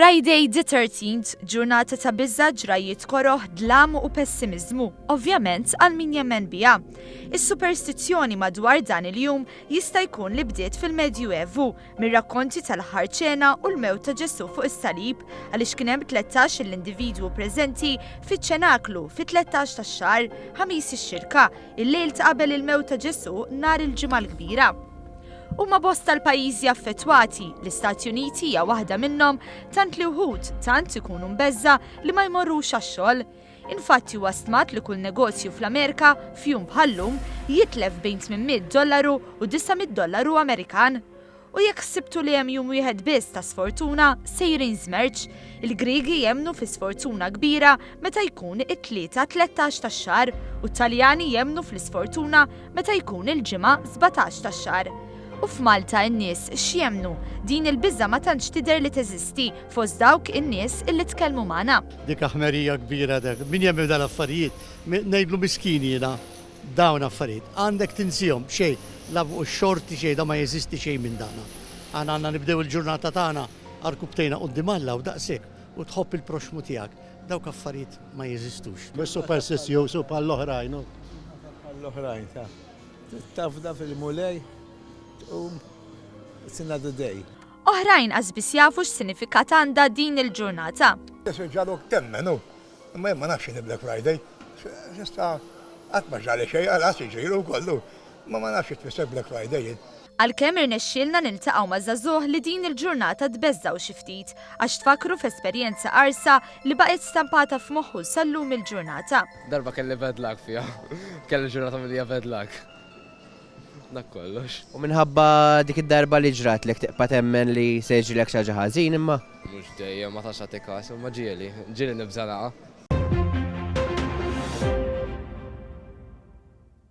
Friday the 13th, ġurnata ta' biża' ġrajiet koroħ, dlam u pessimizmu, ovvjament għal min jemmen biha. Is-superstizzjoni madwar dan il-jum jista' jkun li bdiet fil-Medju Evu mir-rakkonti tal-aħħar ċena u l-mewt ta' Ġesu fuq is-salib għaliex kien hemm 13 l-individwu preżenti fiċ-ċenaklu fit-13 tax-xahar ħamis ix-xirka, il-lejl ta' qabel il-mewt ta' Ġesu nhar il-ġimgħa l-kbira. Huma bosta l-pajjiżi affettwati, l-Istati Uniti hija waħda minnhom tant li wħud tant ikunu mbeżza li ma jmorrux għax-xogħol. Infatti huwa stmat li kull negozju fl-Amerika f'jum bħallum jitlef bejn $800 u $900 Amerikan. U jekk ħsibtu li hemm jum wieħed biss ta' sfortuna sejrin żmerġ, il-Griegi jemmnu fi sfortuna kbira meta jkun it-tlieta 13 tax-xahar u t-Taljani jemmnu fl-isfortuna meta jkun il-ġimgħa 17 tax-xahar. U f'Malta n-nies x'jemmnu din il-biża ma tantx tidher li teżisti fost dawk in-nies illi tkellmu magħna. Dik aħmerija kbira dak, min jemmen dal-affarijiet, ngħidlu miskini jiena dawn affarijiet. Għandek tinsihom xejn, la fuq xorti xejn da ma jeżisti xejn minn dana. Għandna nibdew il-ġurnata tagħna arkubtejna quddiem Alla u daqshekk u tħobb il-proxmu tiegħek. Dawk affarijiet ma jeżistux. Superstizjużu bħall-oħrajn, bħall-oħrajn ta' taf da fil-mulej. It's another day. Oħrajn qasbis jafu x'sinifikat għandha din il-ġurnata. Ġalok temmenu, ma nafx in Black Friday. Ġista qatt ma ġali xejn għalas jiġilu kollu. Ma nafx tfisser Black Friday. Għalkemm irnexxielna niltaqgħu ma' żagħżugħ li din il-ġurnata tbeżżaw xi ftit għax tfakru f'esperjenza qarsa li baqgħet stampata f'moħħu sal-lum il-ġurnata. Darba kelli bad luck fiha. Kelli ġurnata milli bad luck. Dak kollox. U minħabba dik id-darba li ġrat lek tiqpa temmen li seġilek xi ħaġa ħażin imma? Mhux dejjem ma tax għatik każ, imma ġieli nibżanaqa.